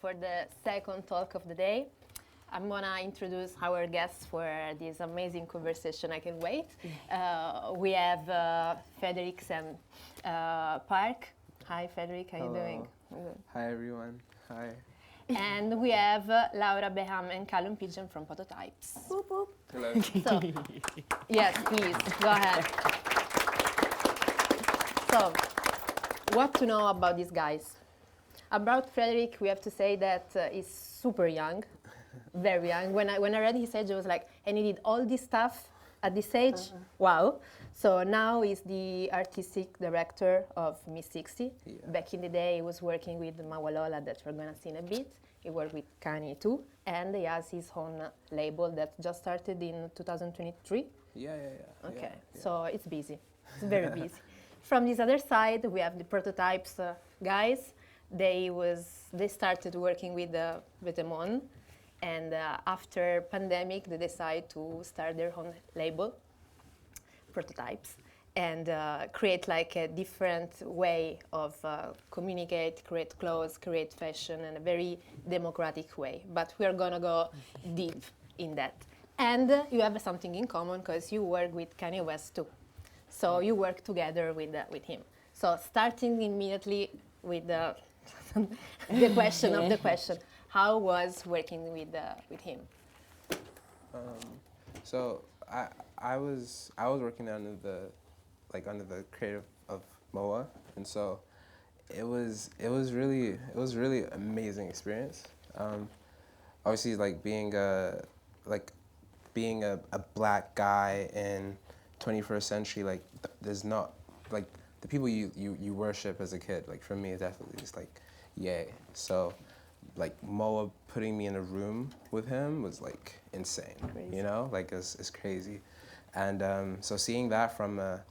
for the second talk of the day. I'm gonna introduce our guests for this amazing conversation. I can wait. We have Frederic Saint-Parck. Hi, Frederic. How are you doing? Hi, everyone. Hi. And we have Laura Beham and Callum Pidgeon from Prototypes. Boop, boop. Hello. So, yes, please, go ahead. So, what to know about these guys? About Frederic, we have to say that he's super young, very young. When I read his age, I was like, and he did all this stuff at this age? Wow. So now he's the artistic director of Miss 60. Yeah. Back in the day, he was working with Mawalola that we're going to see in a bit. He worked with Kanye too. And he has his own label that just started in 2023. Yeah. Okay, Yeah. so it's busy. It's very busy. From this other side, we have the Prototypes guys. They started working with Vetemon, and after pandemic, they decided to start their own label, Prototypes, and create like a different way of communicate, create clothes, create fashion in a very democratic way. But we are gonna go deep in that. And you have something in common because you work with Kanye West too. So you work together with him. So starting immediately with the question of the question, how was working with him? So I was working under the creative of MOA, and so it was really amazing experience. Obviously, like being a black guy in 21st century, like there's not like the people you worship as a kid. Like for me, definitely it's like yay. So like MOA putting me in a room with him was like insane. Crazy. You know, like it's crazy. And so seeing that from a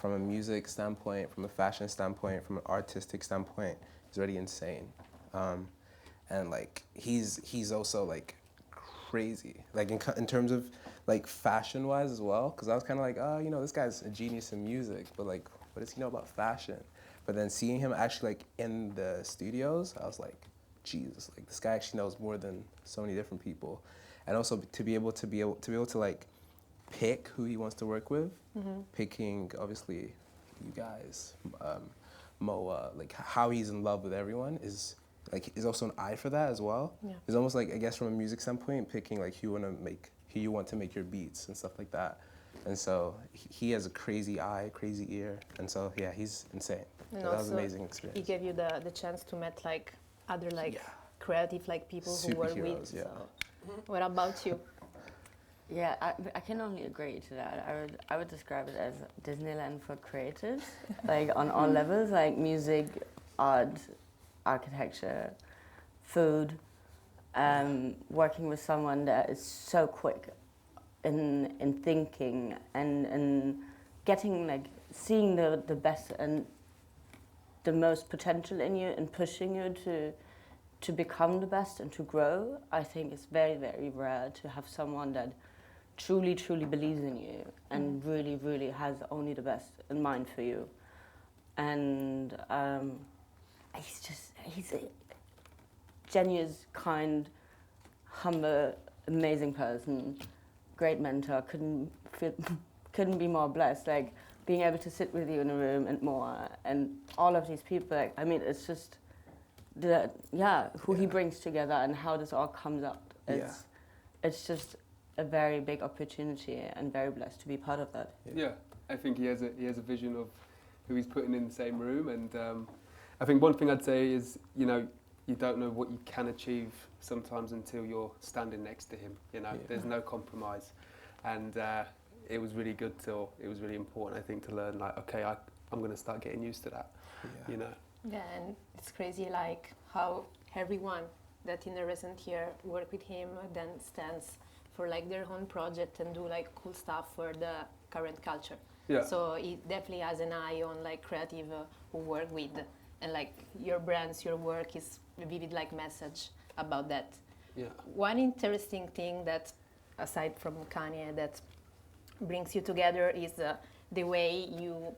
music standpoint, from a fashion standpoint, from an artistic standpoint, is already insane. And like he's also like crazy, like in terms of like fashion wise as well, because I was kind of like, oh, you know, this guy's a genius in music, but like, what does he know about fashion? But then seeing him actually like in the studios, I was like, Jesus, like this guy actually knows more than so many different people. And also to be able to like pick who he wants to work with, picking obviously you guys, MOA, like how he's in love with everyone is also an eye for that as well. Yeah. It's almost like, I guess from a music standpoint, picking like who you want to make your beats and stuff like that. And so he has a crazy eye, crazy ear, and so yeah, he's insane. And So that was an also amazing experience. He gave you the chance to meet like other like creative like people who work with. Superheroes, yeah. So, what about you? Yeah, I can only agree to that. I would describe it as Disneyland for creatives, like on all levels, like music, art, architecture, food. Working with someone that is so quick in thinking and getting like seeing the best and the most potential in you and pushing you to become the best and to grow. I think it's very, very rare to have someone that truly believes in you and really has only the best in mind for you. And he's a genuine, kind, humble, amazing person, great mentor. Couldn't be more blessed. Like being able to sit with you in a room and more, and all of these people. Like, I mean, it's just who he brings together and how this all comes out. It's just a very big opportunity and very blessed to be part of that. Yeah, I think he has a vision of who he's putting in the same room, and I think one thing I'd say is, you know, you don't know what you can achieve sometimes until you're standing next to him. You know, there's no compromise, and it was really good it was really important, I think, to learn like, okay, I'm going to start getting used to that. Yeah. You know. Yeah, and it's crazy like how everyone that in the recent year work with him then stands for like their own project and do like cool stuff for the current culture. Yeah. So he definitely has an eye on like creative who work with, and like your brands, your work is a vivid like message about that. Yeah. One interesting thing that, aside from Kanye, that brings you together is the way you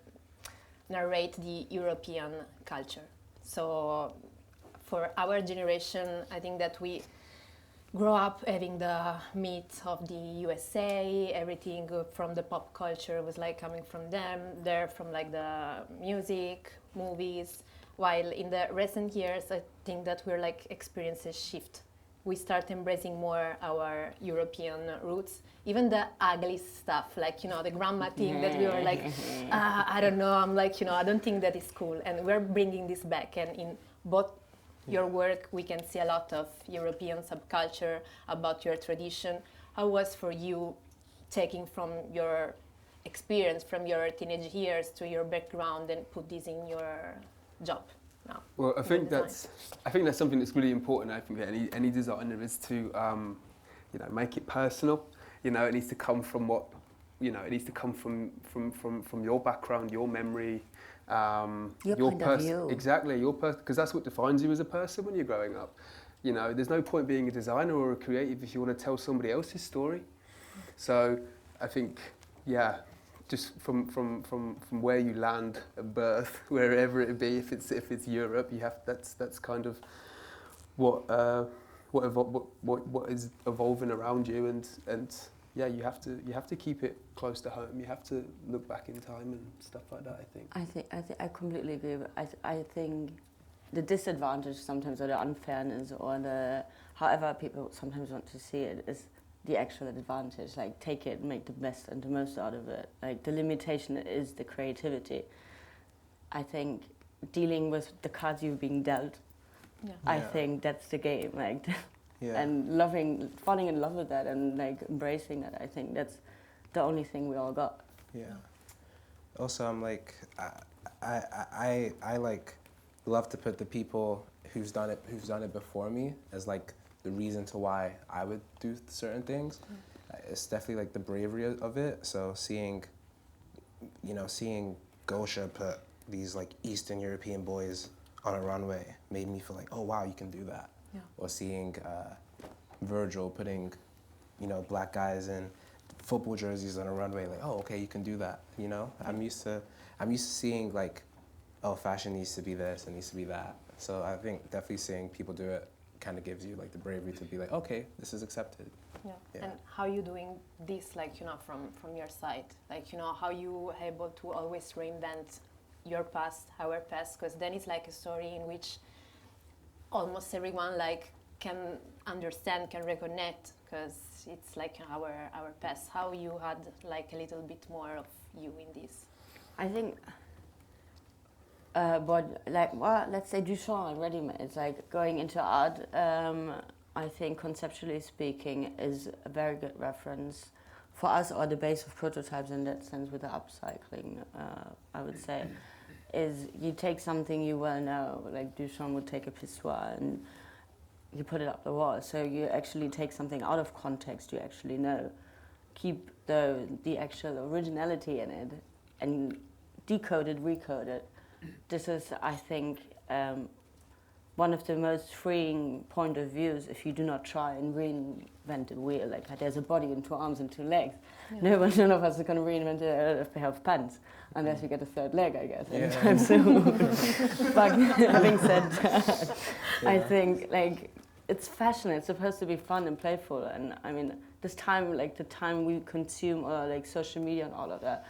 narrate the European culture. So for our generation, I think that we grow up having the myth of the USA, everything from the pop culture was like coming from them, they're from like the music, movies, while in the recent years I think that we're like experiences shift. We start embracing more our European roots, even the ugly stuff, like, you know, the grandma thing that we were like, I don't know, I'm like, you know, I don't think that is cool. And we're bringing this back, and in both your work, we can see a lot of European subculture about your tradition. How was for you taking from your experience, from your teenage years to your background, and put this in your job now? Well, I think that's something that's really important. I think that any designer is to, you know, make it personal. You know, it needs to come from what, you know, it needs to come from your background, your memory. Your point of view. Exactly, your person, because that's what defines you as a person when you're growing up. You know, there's no point being a designer or a creative if you want to tell somebody else's story. So I think, yeah, just from where you land at birth, wherever it be, if it's Europe, you have that's kind of what is evolving around you, and yeah, you have to keep it close to home. You have to look back in time and stuff like that, I think. I completely agree. I think the disadvantage sometimes, or the unfairness, or the however people sometimes want to see it, is the actual advantage. Like, take it, make the best and the most out of it. Like, the limitation is the creativity. I think dealing with the cards you've been dealt, I think that's the game. Like. Yeah. And falling in love with that, and like embracing that. I think that's the only thing we all got. Yeah. Also, I'm like, I like love to put the people who's done it before me as like the reason to why I would do certain things. It's definitely like the bravery of it. So seeing Gosha put these like Eastern European boys on a runway made me feel like, oh wow, you can do that. Yeah. Or seeing Virgil putting, you know, black guys in football jerseys on a runway, like, oh, okay, you can do that. You know, I'm used to seeing like, oh, fashion needs to be this, it needs to be that. So I think definitely seeing people do it kind of gives you like the bravery to be like, okay, this is accepted. Yeah. And how you doing this, like, you know, from your side, like, you know, how you able to always reinvent your past, our past, because then it's like a story in which almost everyone like can understand, can reconnect, because it's like our past. How you had like a little bit more of you in this? I think, but like, well, let's say Duchamp and ready-made, like going into art. I think conceptually speaking is a very good reference for us, or the base of prototypes in that sense with the upcycling. I would say. Is you take something you well know, like Duchamp would take a pissoir and you put it up the wall. So you actually take something out of context you actually know, keep the actual originality in it, and decode it, recode it. This is, I think, one of the most freeing point of views if you do not try and reinvent the wheel. Like, there's a body and two arms and two legs. Yeah. None of us is going to reinvent a pair of pants unless we get a third leg, I guess, anytime soon. But having said that, I think like it's fashion. It's supposed to be fun and playful. And I mean, this time, like the time we consume, or like social media and all of that,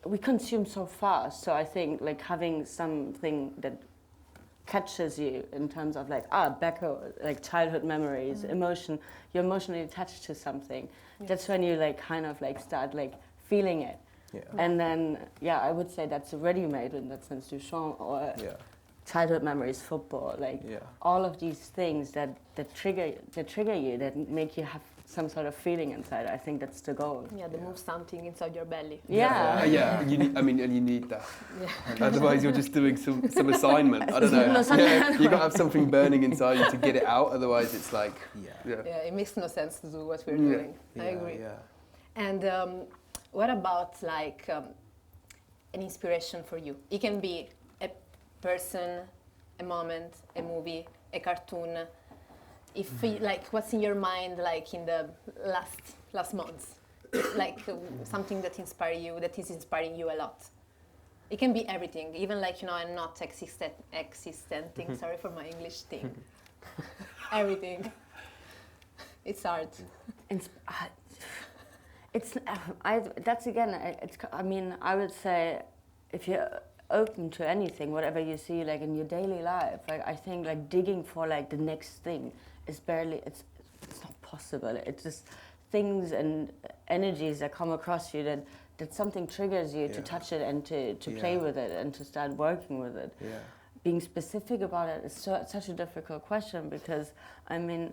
we consume so fast. So I think like having something that catches you in terms of like back like childhood memories, emotion, you're emotionally attached to something. That's when you like kind of like start like feeling it. And then I would say that's ready-made in that sense, Duchamp, or childhood memories, football, like all of these things that trigger you, that make you have some sort of feeling inside. I think that's the goal. Yeah, to move something inside your belly. Yeah. You need, and you need that. Yeah. Otherwise, you're just doing some assignment. I don't know. You got to have something burning inside you to get it out. Otherwise, it's like it makes no sense to do what we're doing. I agree. Yeah. And what about like an inspiration for you? It can be a person, a moment, a movie, a cartoon. If like, what's in your mind, like in the last months, like something that inspire you, that is inspiring you a lot. It can be everything, even like, you know, and not existenting, sorry for my English thing. Everything. It's art. That's again, I mean, I would say if you're open to anything, whatever you see like in your daily life, like I think like digging for like the next thing is barely, it's not possible. It's just things and energies that come across you that something triggers you to touch it and to play with it and to start working with it. Yeah. Being specific about it is such a difficult question because, I mean,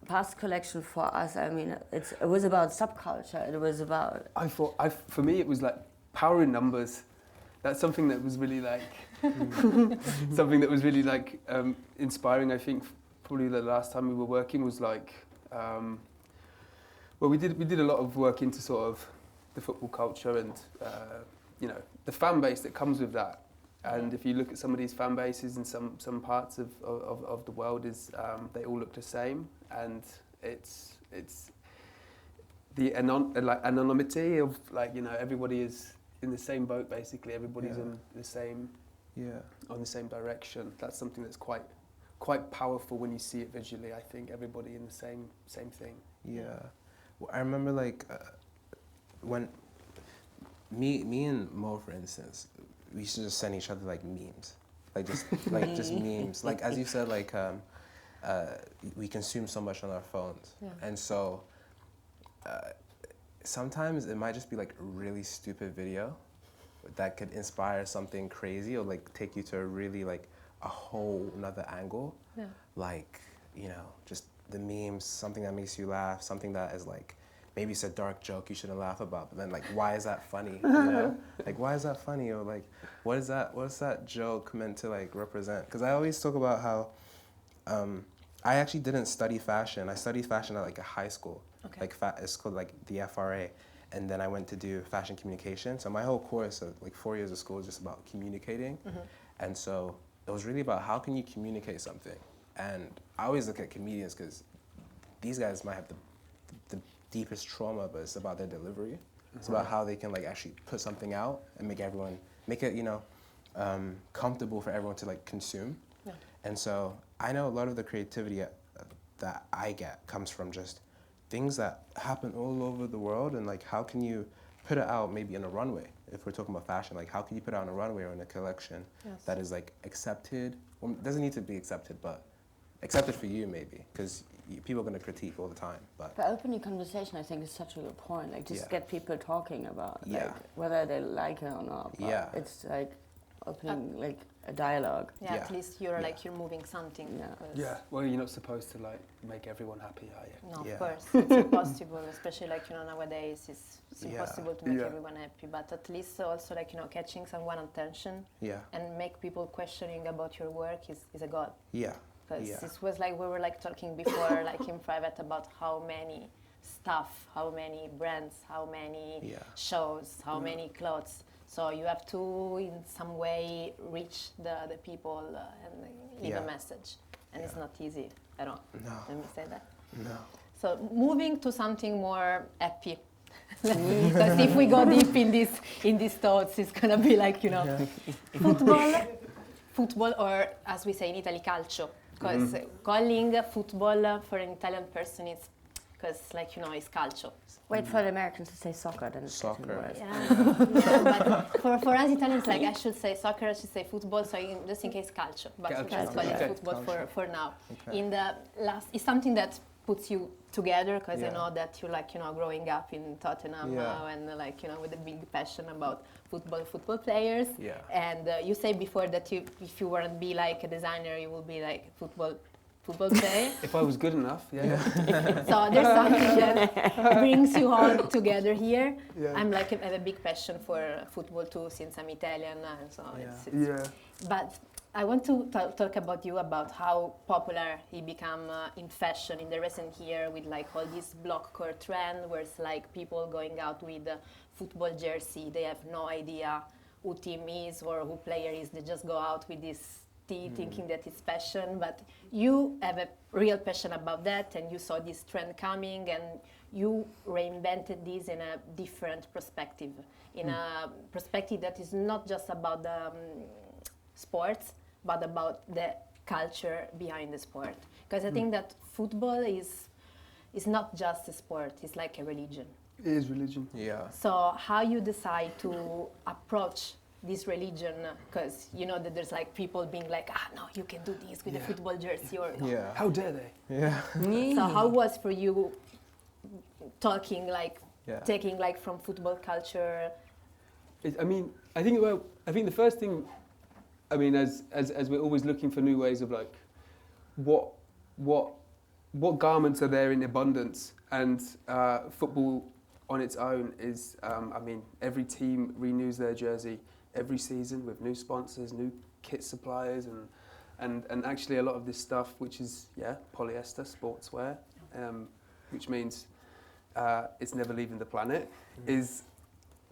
past collection for us, I mean, it was about subculture. It was about... For me, it was like power in numbers. That's something that was really like, inspiring. I think probably the last time we were working was like, well, we did a lot of work into sort of the football culture and, you know, the fan base that comes with that. And if you look at some of these fan bases in some parts of the world, they all look the same, and it's the anonymity of like, you know, everybody is in the same boat basically. Everybody's in the same on the same direction. That's something that's quite powerful when you see it visually. I think everybody in the same thing. Yeah, well, I remember like when me and Mo, for instance, we used to just send each other like memes, like just memes. Like as you said, like we consume so much on our phones, and so sometimes it might just be like a really stupid video that could inspire something crazy or like take you to a really like a whole another angle. Yeah. Like, you know, just the memes, something that makes you laugh, something that is like, maybe it's a dark joke you shouldn't laugh about, but then like, why is that funny? You know? Like, why is that funny? Or like, what's that joke meant to like represent? Because I always talk about how I actually didn't study fashion. I studied fashion at like a high school. Okay. Like it's called like the FRA. And then I went to do fashion communication. So my whole course of like 4 years of school is just about communicating. Mm-hmm. And so it was really about how can you communicate something? And I always look at comedians because these guys might have the deepest trauma, but it's about their delivery. Mm-hmm. It's about how they can like actually put something out and make it, you know, comfortable for everyone to like consume. Yeah. And so I know a lot of the creativity that I get comes from just things that happen all over the world, and like how can you put it out maybe in a runway? If we're talking about fashion, like how can you put it out in a runway or in a collection that is like accepted? Well, it doesn't need to be accepted, but accepted for you maybe, because people are going to critique all the time. But opening conversation, I think, is such a good point. Like just get people talking about like whether they like it or not. But it's like opening like a dialogue. Yeah, at least you're like you're moving something. Yeah. Well, you're not supposed to like make everyone happy, are you? No, of course, it's impossible. Especially like, you know, nowadays it's impossible to make everyone happy. But at least also like, you know, catching someone's attention. And make people questioning about your work is a goal. Yeah. Because this was like we were like talking before, like in private, about how many stuff, how many brands, how many shows, how many clothes. So you have to, in some way, reach the people and leave a message. And it's not easy at all. No. Let me say that. No. So moving to something more happy. Because if we go deep in these thoughts, it's going to be like, you know, football, or as we say in Italy, calcio. Because calling football for an Italian person is, because like, you know, it's calcio. Wait for the Americans to say soccer, then it's soccer. But for us Italians, like I should say soccer, I should say football, so just in case calcio. But let's call it football for now. Okay. In the last, it's something that puts you together, because I know that you like, you know, growing up in Tottenham now, and like, you know, with a big passion about football players. Yeah. And you said before that if you weren't be like a designer, you will be like football player. If I was good enough, So there's something that brings you all together here. Yeah. I'm like, I have a big passion for football too, since I'm Italian, and so it's But I want to talk about you, about how popular he become in fashion in the recent year, with like all this block court trend, where it's like people going out with a football jersey. They have no idea who team is or who player is. They just go out with this thinking that it's fashion. But you have a real passion about that, and you saw this trend coming, and you reinvented this in a different perspective, in a perspective that is not just about the sports, but about the culture behind the sport. Because I think that football is not just a sport, it's like a religion. It is religion. Yeah. So how you decide to approach this religion, because you know that there's like people being like, no, you can do this with a football jersey, or no. Yeah. How dare they? Yeah. So how was for you talking like, Yeah. taking like from football culture? I think the first thing, I mean, as we're always looking for new ways of like, what garments are there in abundance, and football on its own is, every team renews their jersey every season with new sponsors, new kit suppliers, and actually a lot of this stuff, which is polyester sportswear, which means it's never leaving the planet, is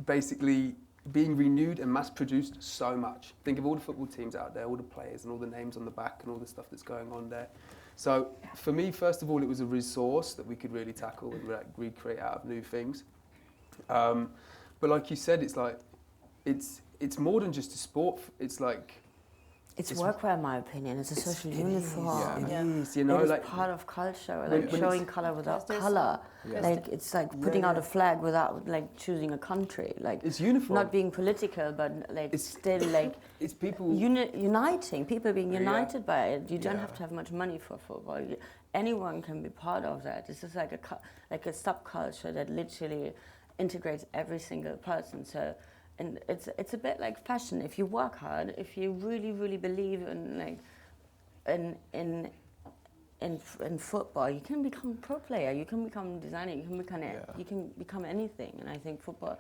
basically being renewed and mass produced so much. Think of all the football teams out there, all the players and all the names on the back and all the stuff that's going on there. So for me, first of all, it was a resource that we could really tackle and recreate out of new things. But like you said, it's like, it's more than just a sport. It's like, It's workwear, in my opinion. It's a social uniform. It Yeah. is, you know, It is like part of culture, when like it's- showing color without there's- color. Yeah. Like it's like putting out a flag without like choosing a country. Like it's uniform. not being political, but like It's- still like It's people. uniting. People being Yeah. united by it. You don't Yeah. have to have much money for football. Anyone can be part of that. It's just like a subculture that literally integrates every single person. So. And it's a bit like fashion. If you work hard, if you really believe in like in football, you can become a pro player. You can become a designer. You can become anything. And I think football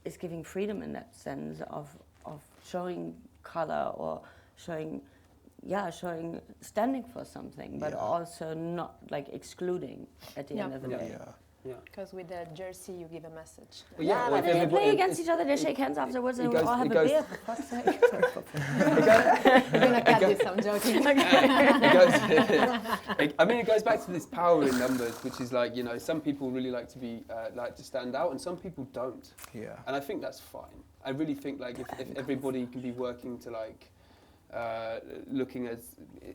is giving freedom in that sense of showing color or showing standing for something, but also not like excluding at the end of the day. Yeah. Because with the jersey you give a message. Well, Yeah, or but if then they everybody- play against each other, they shake hands afterwards, and we all have a beer, for fuck's sake. We're gonna cut this, I'm joking. It goes back to this power in numbers, which is like, you know, some people really like to be like to stand out, and some people don't. Yeah. And I think that's fine. I really think like if everybody can be working to like looking at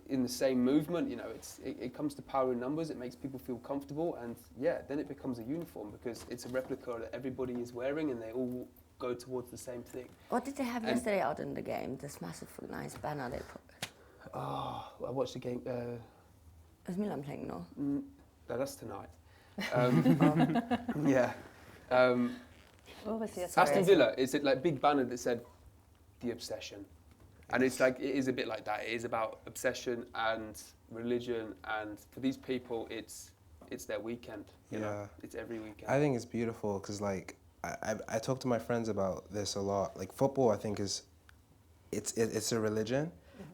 in the same movement, you know, it comes to power in numbers. It makes people feel comfortable, and then it becomes a uniform because it's a replica that everybody is wearing, and they all go towards the same thing. What did they have yesterday out in the game? This massive, nice banner they put. Oh, I watched the game. Is Milan playing, no? No, that's tonight. What was it? Aston Villa, it's a like big banner that said the obsession. And it's like, it is a bit like that. It is about obsession and religion, and for these people, it's their weekend. You know, it's every weekend. I think it's beautiful because, like, I talk to my friends about this a lot. Like, football, I think it's a religion,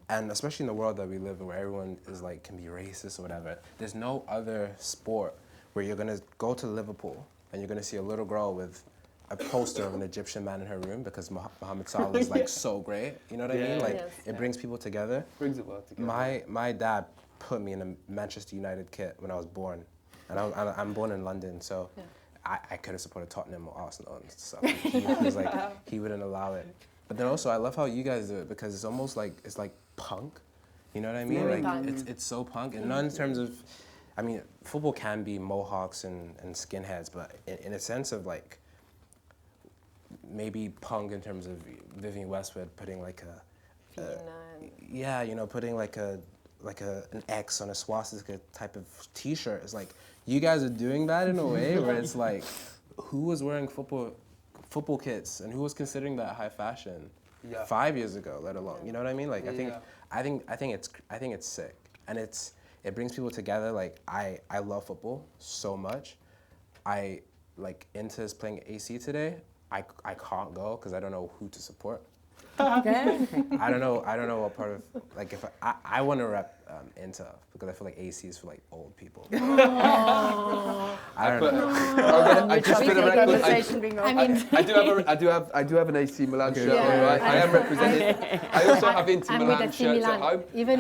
and especially in the world that we live in, where everyone is like can be racist or whatever. There's no other sport where you're gonna go to Liverpool and you're gonna see a little girl with a poster of an Egyptian man in her room because Mohamed Salah is like so great. You know what I mean? Like Yes. it brings people together. Brings the world together. My dad put me in a Manchester United kit when I was born, and I'm born in London, so I could have supported Tottenham or Arsenal and stuff. He was like he wouldn't allow it. But then also I love how you guys do it because it's almost like it's like punk. You know what I mean? Very Like punk. it's so punk, and not in terms of. I mean, football can be mohawks and skinheads, but in a sense of like. Maybe punk in terms of Vivienne Westwood putting like putting like an X on a swastika type of T-shirt. It's like you guys are doing that in a way where it's like, who was wearing football kits and who was considering that high fashion 5 years ago, let alone, you know what I mean? Like I think it's sick, and it brings people together. Like I love football so much. I like Inter is playing AC today. I can't go because I don't know who to support. Okay. I don't know what part of like if I want to rep into, because I feel like AC is for like old people. Oh. I don't know. I just for the record, Conversation being I mean, I do have an AC Milan shirt Yeah. on, right? I am represented. I also have Inter I'm with Milan AC shirts Milan. at home. Even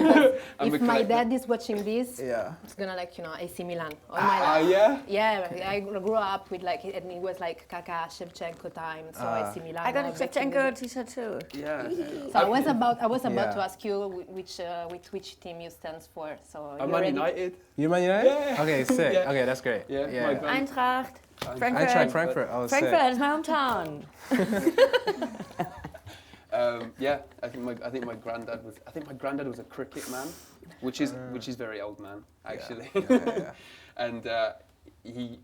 I'm if a my collector. dad is watching this, Yeah. it's gonna like, AC Milan all my life. Yeah? Yeah, I grew up with like, and it was like Kaká, Shevchenko time, so AC Milan. I got a back in the Shevchenko t-shirt too. Yeah. So I was about Yeah. to ask you which team you stand for. So I'm you Man already- United. You Man United? Yeah. Okay, sick. Yeah. Okay, that's great. Yeah, my grand- Eintracht, Frankfurt. Eintracht Frankfurt. Oh, Frankfurt sick. is my hometown. Yeah, I think my granddad was a cricket man, which is very old man actually. Yeah. And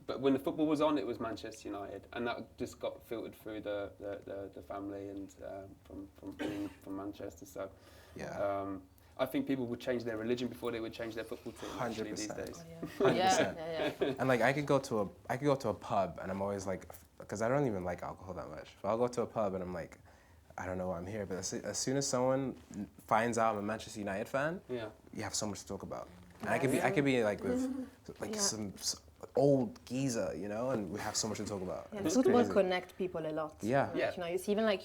but when the football was on, it was Manchester United, and that just got filtered through the family and from being from Manchester. So Yeah. I think people would change their religion before they would change their football team. Actually, these 100%. days. Yeah. And like I could go to a pub and I'm always like, because I don't even like alcohol that much. But I'll go to a pub and I'm like, I don't know why I'm here. But as soon as someone finds out I'm a Manchester United fan, Yeah. you have so much to talk about. And I could be like with like some old geezer, and we have so much to talk about. Yeah, It's football crazy. connect people a lot. Yeah. Yeah. You see even like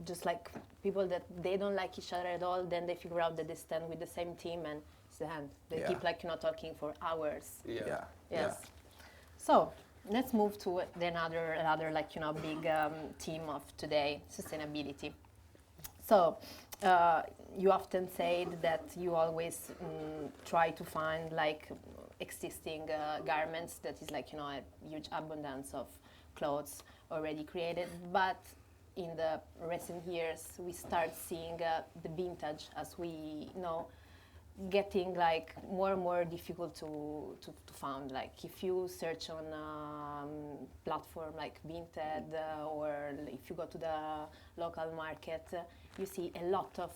just like people that they don't like each other at all, then they figure out that they stand with the same team and stand. They Yeah. keep like talking for hours. Yeah. Yes. So let's move to another like big theme of today, sustainability. So you often said that you always try to find like existing garments that is like a huge abundance of clothes already created, but in the recent years we start seeing the vintage, as we know, getting like more and more difficult to find. Like if you search on platform like Vinted or if you go to the local market, you see a lot of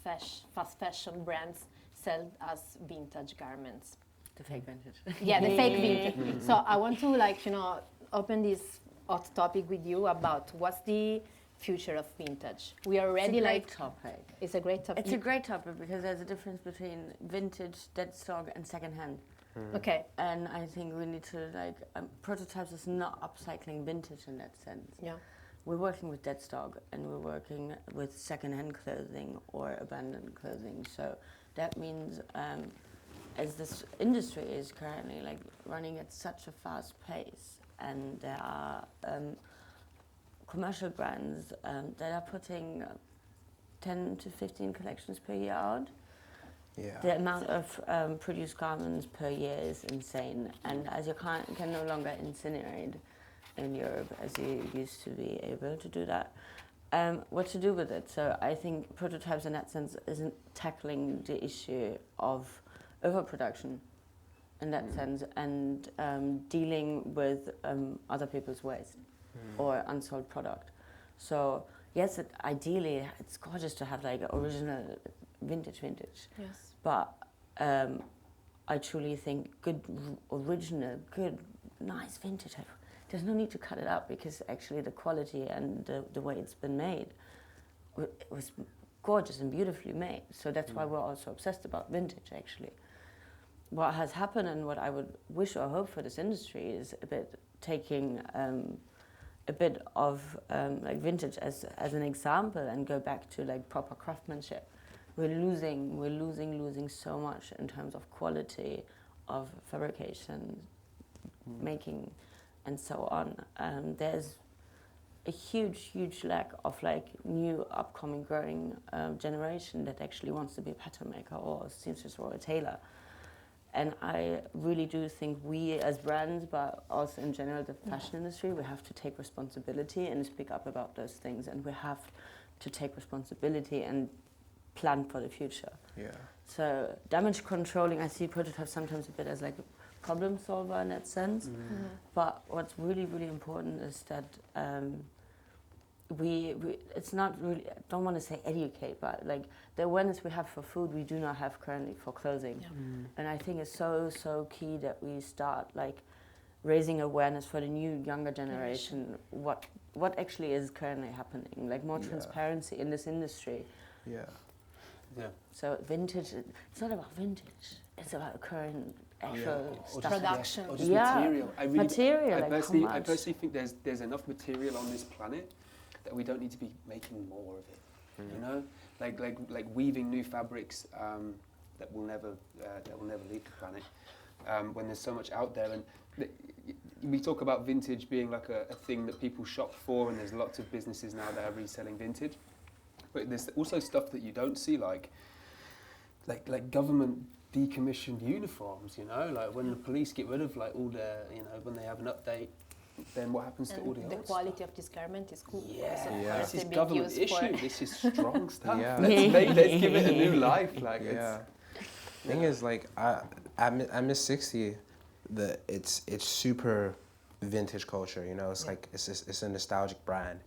fast fashion brands sell as vintage garments. The fake vintage. Yeah, the fake vintage. So I want to open this hot topic with you about what's the future of vintage. We are already It's a like great topic. it's a great topic. It's a great topic because there's a difference between vintage, dead stock, and secondhand. Okay. And I think we need to prototypes is not upcycling vintage in that sense. Yeah. We're working with dead stock and we're working with secondhand clothing or abandoned clothing. So that means as this industry is currently like running at such a fast pace, and there are commercial brands that are putting 10 to 15 collections per year out. Yeah. The amount of produced garments per year is insane, and as you can no longer incinerate in Europe as you used to be able to do that, what to do with it? So I think prototypes in that sense isn't tackling the issue of overproduction in that sense and dealing with other people's waste or unsold product. So yes, ideally it's gorgeous to have like original vintage, Yes. but I truly think good original, good nice vintage, there's no need to cut it up because actually the quality and the way it's been made, it was gorgeous and beautifully made. So that's why we're also obsessed about vintage actually. What has happened and what I would wish or hope for this industry is a bit taking a bit of like vintage as an example and go back to like proper craftsmanship. We're losing so much in terms of quality of fabrication, making, and so on. There's a huge lack of like new upcoming growing generation that actually wants to be a pattern maker or a seamstress or a tailor. And I really do think we as brands, but also in general the fashion industry, we have to take responsibility and speak up about those things, and we have to take responsibility and plan for the future. Yeah. So damage controlling, I see prototypes sometimes a bit as like a problem solver in that sense. But what's really important is that we it's not really, I don't want to say educate, but like the awareness we have for food we do not have currently for clothing. And I think it's so key that we start like raising awareness for the new younger generation what actually is currently happening, like more transparency in this industry. Yeah. Yeah. So vintage, it's not about vintage. It's about current actual Or stuff. Production. Or just Yeah. material. Material, I like personally, how I much? personally think there's enough material on this planet that we don't need to be making more of it. You know, like weaving new fabrics that will never leave the planet. When there's so much out there, and we talk about vintage being like a thing that people shop for, and there's lots of businesses now that are reselling vintage. But there's also stuff that you don't see, like government decommissioned uniforms. You know, like when the police get rid of like all their, you know, when they have an update, then what happens to all the the old quality stuff? of this garment is cool. Yeah, So Yeah. this is being government used issue. for- This is strong stuff. Yeah. Let's give it a new life. Like Yeah. it's, Thing is, like, I Miss 60, it's super vintage culture. You know, it's like it's a nostalgic brand,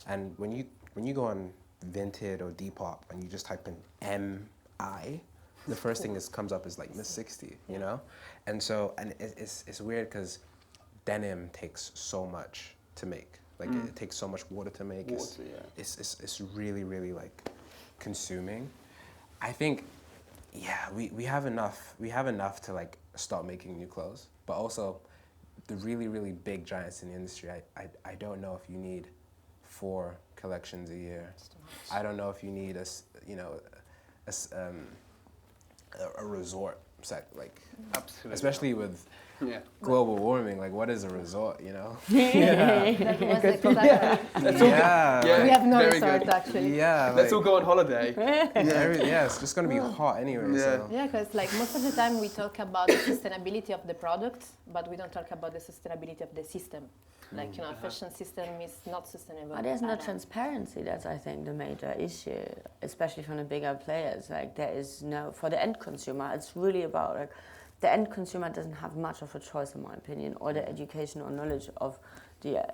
and when you go on Vinted or Depop and you just type in MI, the first thing that comes up is like Miss 60. You know, and so it's weird because denim takes so much to make. Like it takes so much water to make. Water, yeah. It's really like consuming. I think. Yeah, we have enough. We have enough to like start making new clothes, but also the really big giants in the industry. I don't know if you need 4 collections a year. I don't know if you need a resort set, like absolutely. especially with Yeah. global warming. Like, what is a resort? You know? That was exactly. Yeah. We have no Very resort good. actually. Yeah. Let's all go on holiday. It's just gonna be hot anyway. Yeah. So. Yeah, because like most of the time we talk about the sustainability of the product, but we don't talk about the sustainability of the system. Like, you know, fashion system is not sustainable. But there's no at all. transparency. That's, I think, the major issue, especially from the bigger players. Like, there is no, for the end consumer, it's really about, like, the end consumer doesn't have much of a choice, in my opinion, or the education or knowledge of the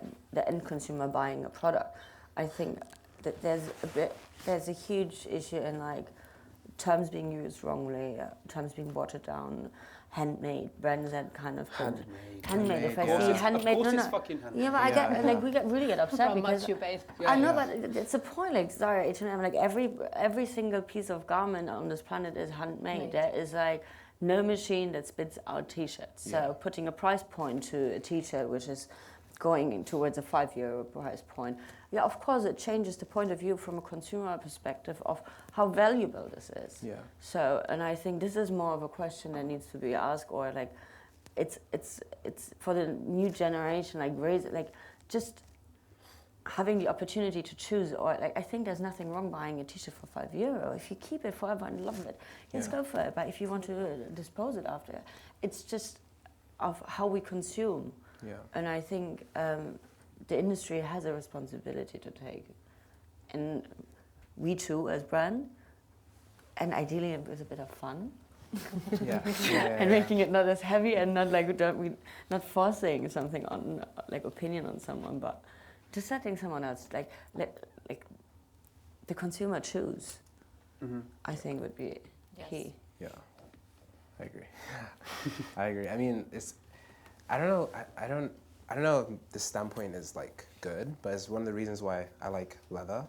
end consumer buying a product. I think that there's a huge issue in, like, terms being used wrongly, terms being watered down, handmade brands that kind of handmade. If I yeah. see handmade, Of course no, it's fucking handmade. yeah, but I Yeah, get yeah. like we really get upset How because much you paid. I know, Yeah. but it's a point. Like, sorry, H&M, like every single piece of garment on this planet is handmade. Right. There is like no machine that spits out t-shirts. So Yeah. putting a price point to a t-shirt, which is going towards a €5 price point, yeah, of course it changes the point of view from a consumer perspective of how valuable this is. Yeah. So, and I think this is more of a question that needs to be asked, or like, it's for the new generation, like raise, like just having the opportunity to choose, or like I think there's nothing wrong buying a t-shirt for €5 if you keep it forever and love it. Yes, Yeah. go for it. But if you want to dispose it after, it's just of how we consume. Yeah. And I think the industry has a responsibility to take, and we too as brand, and ideally with a bit of fun. Yeah. And making it not as heavy and not like not forcing something on like opinion on someone, but just letting someone else like the consumer choose. I think would be Yes. key. Yeah, I agree. I agree. I mean, I don't know. I don't know if the standpoint is like good, but it's one of the reasons why I like leather.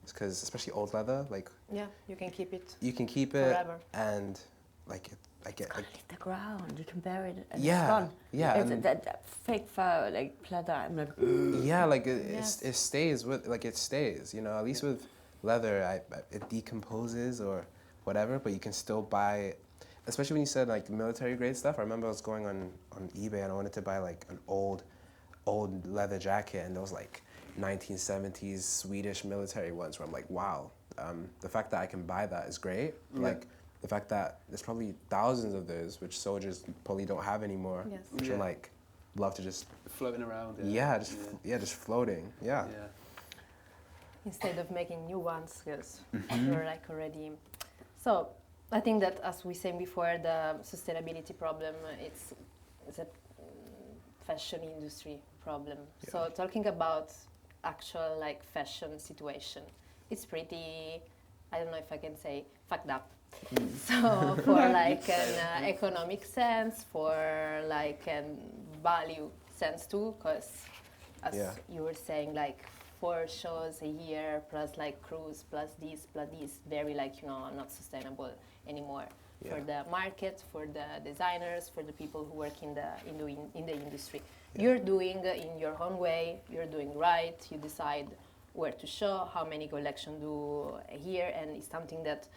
It's because especially old leather, like Yeah, you can keep it. you can keep it Forever. and like I get like Leave the ground. You can bury it and Yeah, it's gone. yeah, It's and- that fake fur like pleather. I'm like, yeah, like Yes. it stays with like it stays. You know, at least with leather, it decomposes or whatever, but you can still buy. Especially when you said like military grade stuff. I remember I was going on eBay and I wanted to buy like an old leather jacket, and there was like 1970s Swedish military ones where I'm like, wow, the fact that I can buy that is great. Yeah. Like the fact that there's probably thousands of those which soldiers probably don't have anymore, Yes. which Yeah. I'm like, love to just Floating around. just floating. Yeah. Yeah. Instead of making new ones, because you're like already. So I think that, as we said before, the sustainability problem it's a fashion industry problem. Yeah. So talking about actual like fashion situation, it's pretty. I don't know if I can say fucked up. So for like an economic sense, for like an value sense too, because as Yeah. you were saying, like 4 shows a year, plus like cruise, plus this, very like, not sustainable anymore. Yeah. For the market, for the designers, for the people who work in the industry. Yeah. You're doing in your own way, you're doing right, you decide where to show, how many collections do here, and it's something that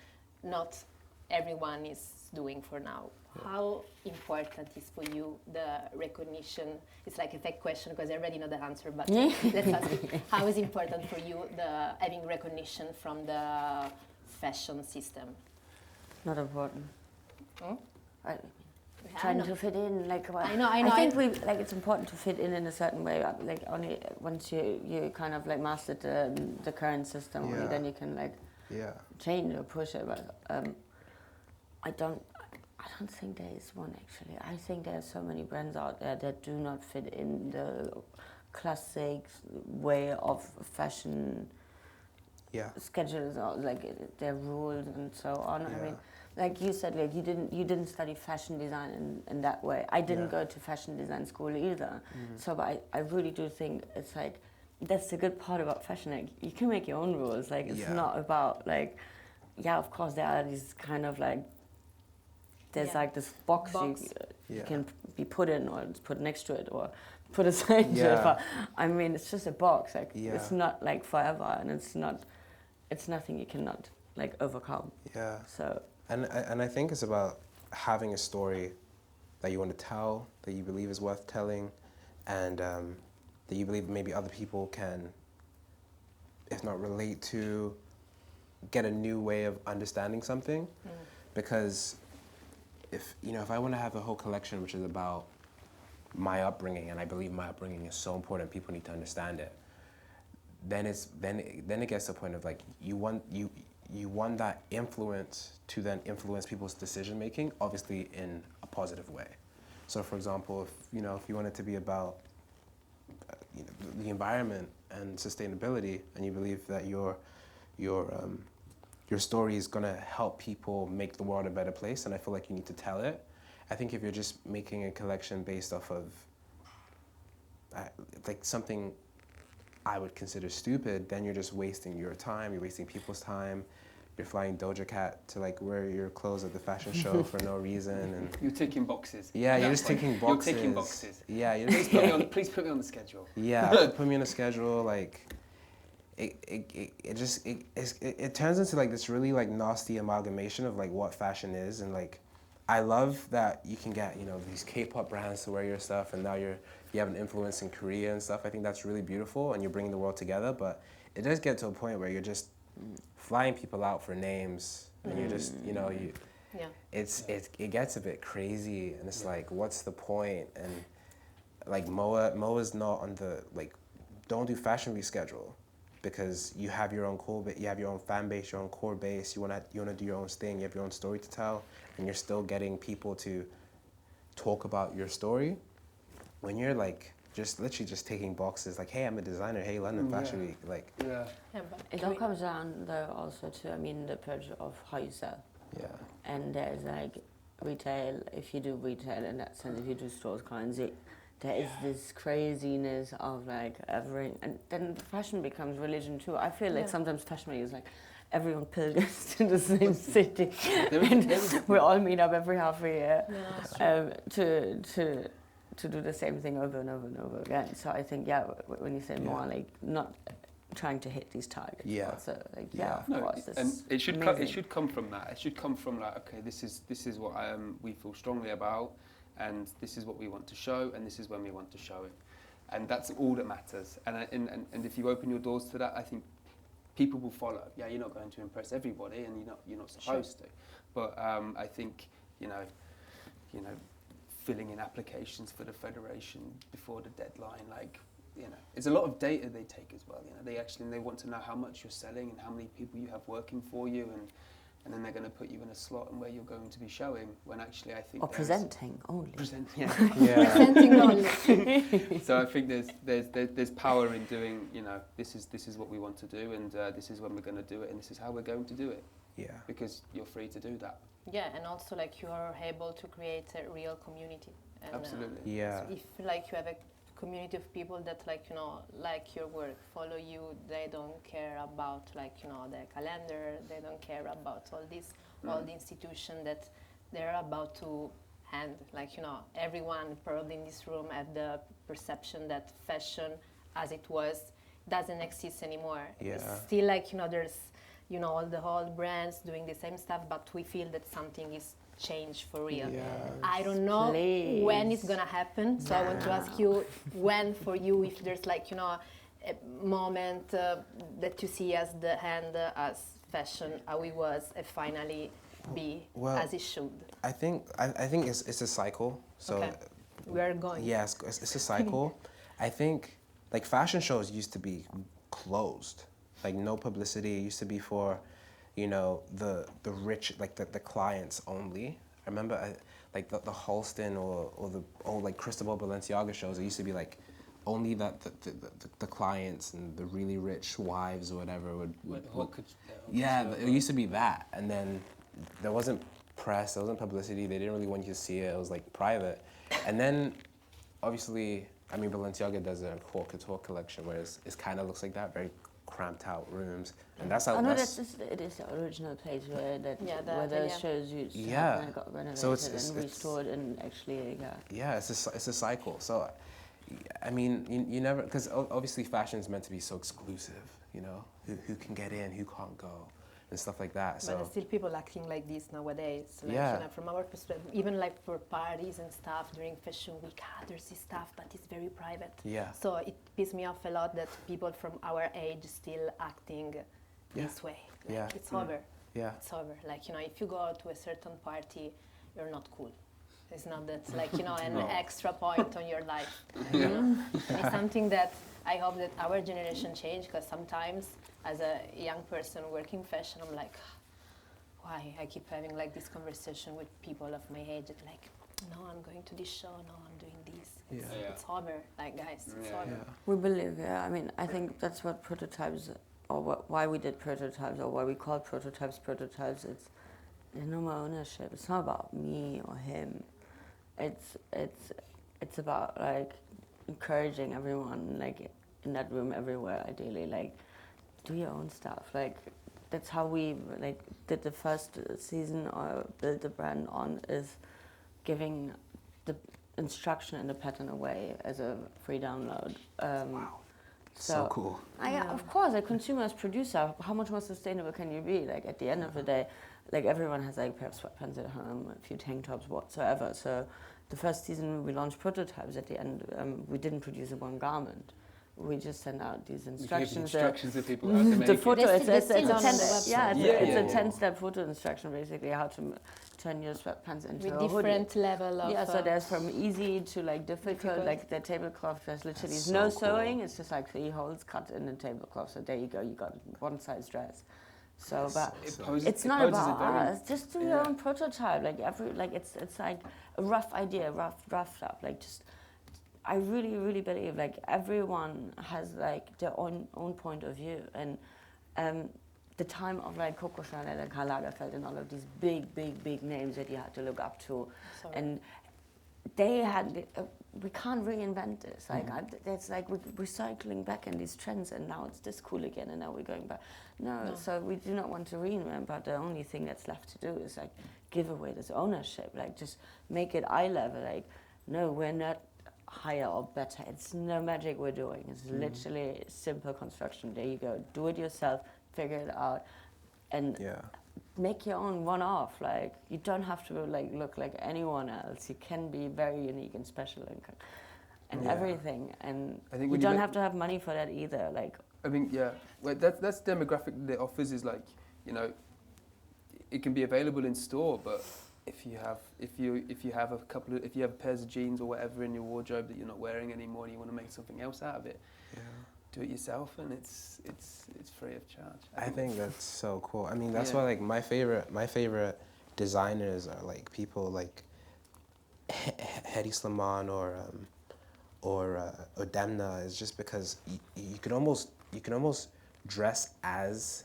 not everyone is doing for now. Yeah. How important is for you the recognition? It's like a fake question because I already know the answer, but let's ask it. How is important for you the having recognition from the fashion system? Not important. Hmm? Trying to fit in, like, well, I know. I think it's important to fit in a certain way. Like, only once you kind of like mastered the current system, only then you can like change or push it. But I don't think there is one actually. I think there are so many brands out there that do not fit in the classic way of fashion schedules, or like their rules and so on. Yeah. I mean, like you said, like you didn't study fashion design in that way. I didn't go to fashion design school either. So, but I really do think it's like that's the good part about fashion. Like you can make your own rules. Like it's not about like, of course there are these kind of like there's like this box. You can be put in or put next to it or put aside to it. But I mean, it's just a box. Like it's not like forever, and it's nothing you cannot like overcome. Yeah. So. And I think it's about having a story that you want to tell, that you believe is worth telling, and that you believe maybe other people can, if not relate to, get a new way of understanding something. Because if I want to have a whole collection which is about my upbringing, and I believe my upbringing is so important, people need to understand it, then it gets to the point of like you want that influence to then influence people's decision making, obviously in a positive way. So, for example, if you want it to be about the environment and sustainability, and you believe that your story is going to help people make the world a better place, and I feel like you need to tell it. I think if you're just making a collection based off of like something I would consider stupid, then you're just wasting your time, you're wasting people's time. You're flying Doja Cat to like wear your clothes at the fashion show for no reason, and you're ticking boxes. Yeah, you're just ticking boxes. You're ticking boxes. Yeah, you're just please put me on the schedule. Yeah, put me on a schedule. Like, it turns into like this really like nasty amalgamation of like what fashion is, and like I love that you can get these K-pop brands to wear your stuff, and now you have an influence in Korea and stuff. I think that's really beautiful, and you're bringing the world together. But it does get to a point where you're just flying people out for names, and you're just it gets a bit crazy, and it's like, what's the point? And like Moa's not on the don't do fashion week schedule, because you have your own you have your own fan base, your own core base. You wanna do your own thing. You have your own story to tell, and you're still getting people to talk about your story. When you're like just literally just taking boxes, like, hey, I'm a designer. Hey, London Fashion Week, like. Yeah, it all comes down though also to the approach of how you sell. Yeah. And there's like retail. If you do retail in that sense, if you do stores clients, there is this craziness of like and then fashion becomes religion too. I feel like sometimes fashion week is like everyone pilgrims to the same city, and we all meet up every half a year to do the same thing over and over and over again. So I think when you say more like not trying to hit these targets, also like of course, and it should come from that. It should come from like, okay, this is what we feel strongly about, and this is what we want to show, and this is when we want to show it, and that's all that matters. And if you open your doors to that, I think people will follow. Yeah, you're not going to impress everybody, and you're not supposed to, but I think filling in applications for the federation before the deadline, it's a lot of data they take as well. They want to know how much you're selling and how many people you have working for you, and then they're going to put you in a slot and where you're going to be showing, when actually I think presenting only. Presenting only. So I think there's power in doing, this is what we want to do, and this is when we're going to do it, and this is how we're going to do it. Yeah. Because you're free to do that. Yeah, and also like you are able to create a real community. And, absolutely. Yeah. So if like you have a community of people that like like your work, follow you. They don't care about like the calendar. They don't care about all the institution that they're about to hand. Like everyone probably in this room had the perception that fashion, as it was, doesn't exist anymore. Yeah. It's still like there's all the whole brands doing the same stuff, but we feel that something is changed for real. Yes. I don't know when it's gonna happen, so I want to ask you when for you, if there's like a moment that you see as the hand as fashion how it was finally be as it should. I think it's a cycle. So okay. We are going. Yes, it's a cycle. I think like fashion shows used to be closed, like no publicity. It used to be for, the rich, like the clients only. I remember like the Halston or the old like Cristobal Balenciaga shows. It used to be like only that the clients and the really rich wives or whatever would it used to be that, and then there wasn't press, there wasn't publicity. They didn't really want you to see it. It was like private, and then obviously. I mean, Balenciaga does a haute couture collection where it kind of looks like that, very cramped out rooms, and that's how. Oh no, it is the original place where where those shows used to happen and got renovated so it's restored and actually Yeah, it's a cycle. So, I mean, you never, because obviously fashion is meant to be so exclusive. Who can get in, who can't go, and stuff like that. So. But there's still people acting like this nowadays. Like, from our perspective, even like for parties and stuff during fashion week, there's this stuff, but it's very private. Yeah. So it pisses me off a lot that people from our age still acting this way. Like, it's over. Yeah. It's over. Like, if you go to a certain party, you're not cool. It's not that like, an extra point on your life. And it's something that I hope that our generation change, because sometimes as a young person working fashion, I'm like, why? I keep having like this conversation with people of my age that like, no, I'm going to this show, no, I'm doing this. It's over. Like, guys, it's over. Yeah. we believe. I mean, I think that's what prototypes, or why we did prototypes, or why we call prototypes. It's there's no more ownership. It's not about me or him. It's about like encouraging everyone, like in that room, everywhere, ideally, like do your own stuff. Like that's how we like did the first season or build the brand on, is giving the instruction and the pattern away as a free download. Wow. So cool. Of course, a consumer as producer, how much more sustainable can you be? Like at the end of the day, like everyone has like a pair of sweatpants at home, a few tank tops, whatsoever. So the first season we launched prototypes. At the end, we didn't produce one garment. We just sent out these instructions. Instructions to people how to make the photo. it. It's a website. 10-step photo instruction, basically how to turn your sweatpants into with a hoodie. different level of. So there's from easy to like difficult. Like the tablecloth. There's literally no sewing. It's just like 3 holes cut in the tablecloth. So there you go. You got one size dress. So, but it's not about us. Just do your own prototype. Like it's like a rough idea, roughed up. Like just, I really, really believe like everyone has like their own point of view, and the time of like Coco Chanel and Karl Lagerfeld and all of these big names that you had to look up to, and they had. We can't reinvent this. Like it's like we're cycling back in these trends, and now it's this cool again, and now we're going back. No, so we do not want to reinvent. But the only thing that's left to do is like give away this ownership. Like just make it eye level. Like no, we're not higher or better. It's no magic we're doing. It's literally simple construction. There you go. Do it yourself. Figure it out, and. Make your own one-off. Like you don't have to like look like anyone else. You can be very unique and special and everything. And I think you don't have to have money for that either. Like I think well, that's demographic that it offers is like it can be available in store, but if you have pairs of jeans or whatever in your wardrobe that you're not wearing anymore and you want to make something else out of it. Do it yourself, and it's free of charge. I think that's so cool. I mean, that's why like my favorite designers are like people like Hedi Slimane or Demna, is just because you can almost dress as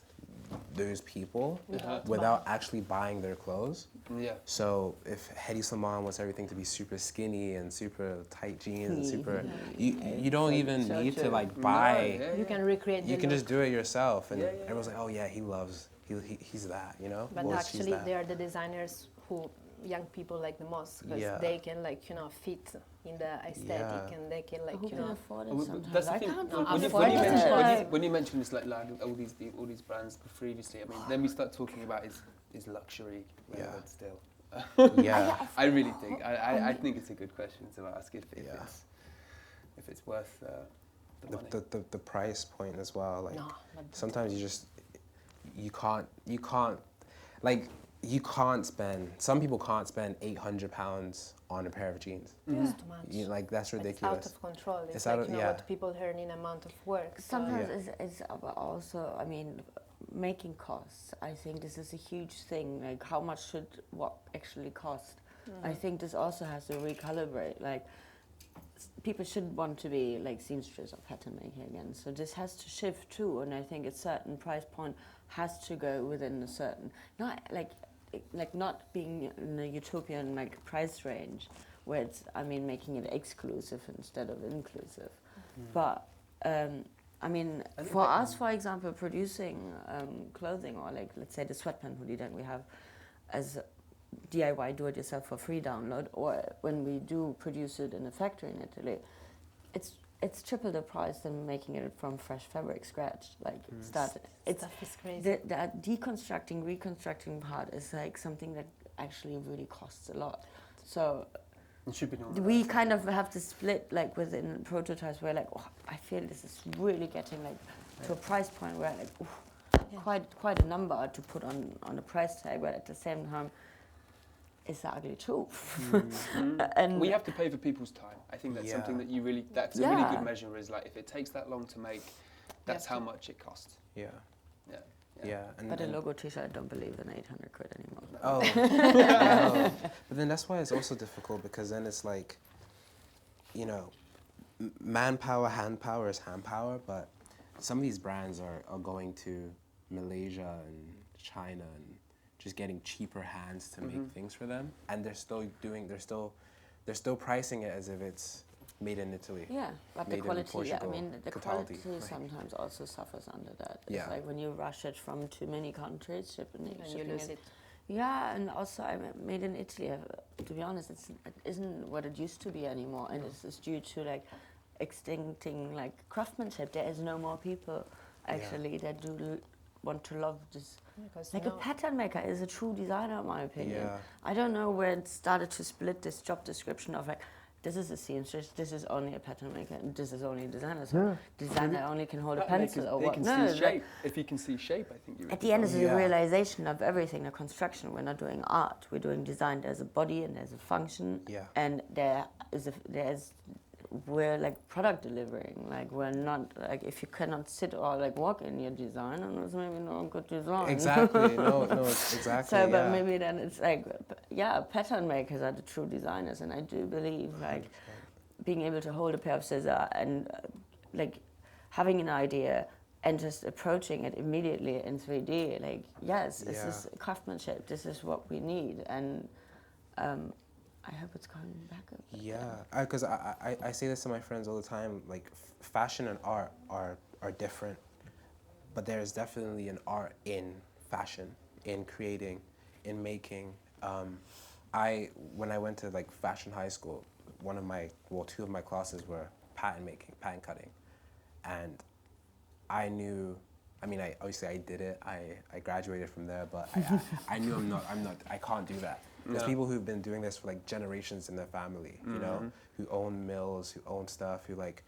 those people Without without actually buying their clothes. Yeah. So if Hedi Slimane wants everything to be super skinny and super tight jeans and super, you don't even so need to true. like buy. No, yeah, You can recreate the You can look. just do it yourself, and Yeah, yeah, everyone's like, oh yeah, he's that, you know. But Well, she's actually, that. they are the designers who young people like the most because Yeah. they can like fit in the aesthetic Yeah. and they can like Who can afford it Well, sometimes? that's the I thing. can't No, When you, afford when, you it. mention, Like- when you mention this, like all these brands previously, I mean, then we start talking about is luxury relevant still? Yeah. I really think I think it's a good question to ask if Yeah. it's worth the money. The price point as well, like no, but sometimes you can't like you can't spend, some people can't spend £800 on a pair of jeans. it's too much. Like that's It's out ridiculous. of control. It's It's like out of- you know yeah. what people earn in amount of work. So Sometimes Yeah. it's about also, I mean, making costs. I think this is a huge thing. Like, how much should what actually cost? I think this also has to recalibrate. Like, people shouldn't want to be like seamstress or pattern maker again. So this has to shift too. And I think a certain price point has to go within a certain, not not being in a utopian like price range where it's, I mean, making it exclusive instead of inclusive. But I mean, And for I- us, for example, producing clothing, or like let's say the sweatpant hoodie that we have as DIY, do it yourself for free download, or when we do produce it in a factory in Italy, it's triple the price than making it from fresh fabric, scratch. Like it's stuff is crazy. the deconstructing, reconstructing part is like something that actually really costs a lot. So It should be normal. we kind of have to split like within prototypes where like, oh, I feel this is really getting like to a price point where like, quite a number to put on a price tag, but at the same time, it's the ugly truth. And We have to pay for people's time. I think that's Yeah. something that that's a really Yeah. good measure. Is like if it takes that long to make, that's have how to- much it costs. Yeah. Yeah. Yeah. And, but a and- logo t-shirt, I don't believe in 800 quid anymore. Oh, no. But then that's why it's also difficult, because then it's like, you know, manpower, hand power is hand power, but some of these brands are going to Malaysia and China and just getting cheaper hands to make things for them, and they're still pricing it as if it's made in Italy. Yeah, but Made the in quality, I Portugal, mean, the Cataldi, quality like- sometimes also suffers under that. It's Yeah. like when you rush it from too many countries, shipping And you lose it. Yeah, and also I mean, made in Italy, to be honest, it isn't what it used to be anymore, and it's due to like extincting like craftsmanship. There is no more people actually that do want to love this. Because Like a pattern maker is a true designer, in my opinion. Yeah. I don't know where it started to split this job description of like, this is a seamstress, this is only a pattern maker, and this is only a designer. So designer only can hold a pencil or They what? can No, see it's like- shape. If you can see shape, I think you're. at the end, it's Yeah. a realization of everything. The construction. We're not doing art. We're doing design. There's a body and there's a function. Yeah. And we're like product delivering. Like we're not like, if you cannot sit or like walk in your design, and it's maybe not a good design. Exactly. No, exactly. So, but yeah. maybe then it's like, yeah, pattern makers are the true designers, and I do believe like being able to hold a pair of scissors and like having an idea and just approaching it immediately in 3D. Like, yes, this is craftsmanship. This is what we need, and I hope it's coming back up. Yeah, because I say this to my friends all the time. Like, fashion and art are different, but there is definitely an art in fashion, in creating, in making. When I went to like fashion high school, two of my classes were pattern making, pattern cutting, and I knew. I mean, I did it. I graduated from there, but I knew I can't do that. There's people who've been doing this for like generations in their family, you know, who own mills, who own stuff, who like,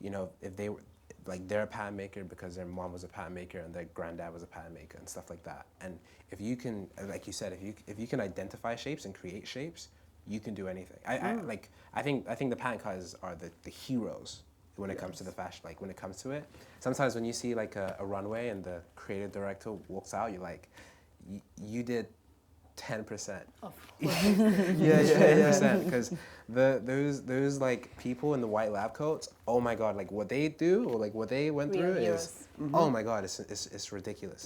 you know, if they were, like they're a pattern maker because their mom was a pattern maker and their granddad was a pattern maker and stuff like that. And if you can, like you said, if you can identify shapes and create shapes, you can do anything. I think the pattern cutters are the heroes when it comes to the fashion, like when it comes to it. Sometimes when you see like a runway and the creative director walks out, you're like, you did 10%. Of Yeah, 10%. Because those like people in the white lab coats oh my God, like what they do or like what they went Real through heroes. is, oh my God, it's ridiculous.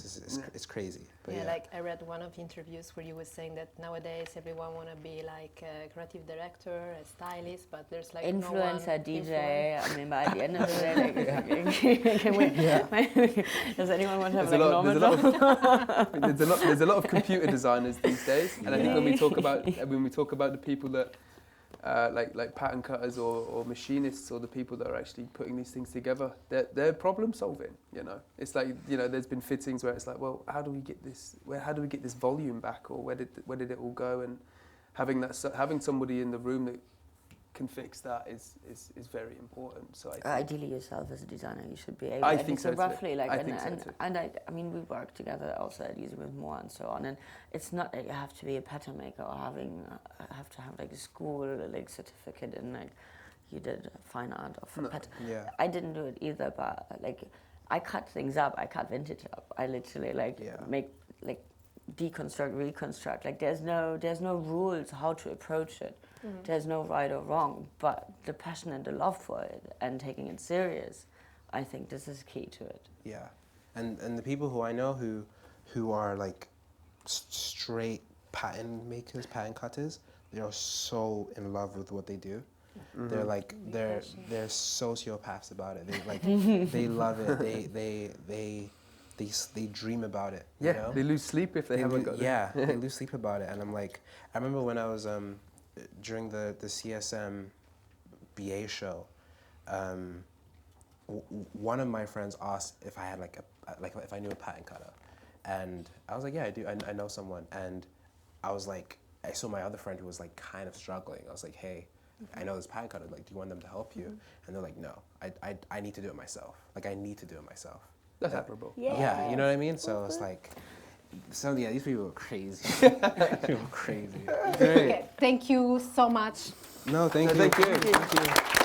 It's crazy. But Yeah, like I read one of the interviews where you were saying that nowadays everyone want to be like a creative director, a stylist, but there's like influencer, no one DJ. I mean, by the end of the day, like, can we, does anyone want to have like normal job? There's a lot of computer designers these days, and I think when we talk about the people that like pattern cutters or machinists or the people that are actually putting these things together, they're problem solving. You know, it's like, you know, there's been fittings where it's like, well, how do we get this volume back, or where did it all go? And having somebody in the room that can fix that is very important. So I think ideally, yourself as a designer, you should be able. I think so roughly, too. like, I think so too. and I mean, we work together also at Easy with More and so on. And it's not that you have to be a pattern maker or have to have like a school like certificate in like you did fine art or pattern. Yeah. I didn't do it either, but like I cut things up. I cut vintage up. I literally like make like deconstruct, reconstruct. Like there's no rules how to approach it. There's no right or wrong, but the passion and the love for it and taking it serious, I think this is key to it. Yeah, and the people who I know who are like straight pattern makers, pattern cutters, they are so in love with what they do. They're like they're sociopaths about it. They like they love it. They dream about it. You know? They lose sleep if they haven't got it. Yeah, they lose sleep about it. And I'm like, I remember when I was during the CSM BA show, one of my friends asked if I had if I knew a pattern cutter, and I was like, yeah, I do. I know someone. And I was like, I saw my other friend who was like kind of struggling. I was like, hey, I know this pattern cutter. Like, do you want them to help you? And they're like, no, I need to do it myself. Like, I need to do it myself. That's admirable. Yeah, you know what I mean? So it's like, these people are crazy. People are crazy. Okay, thank you so much. No, thank you. Thank you. Thank you.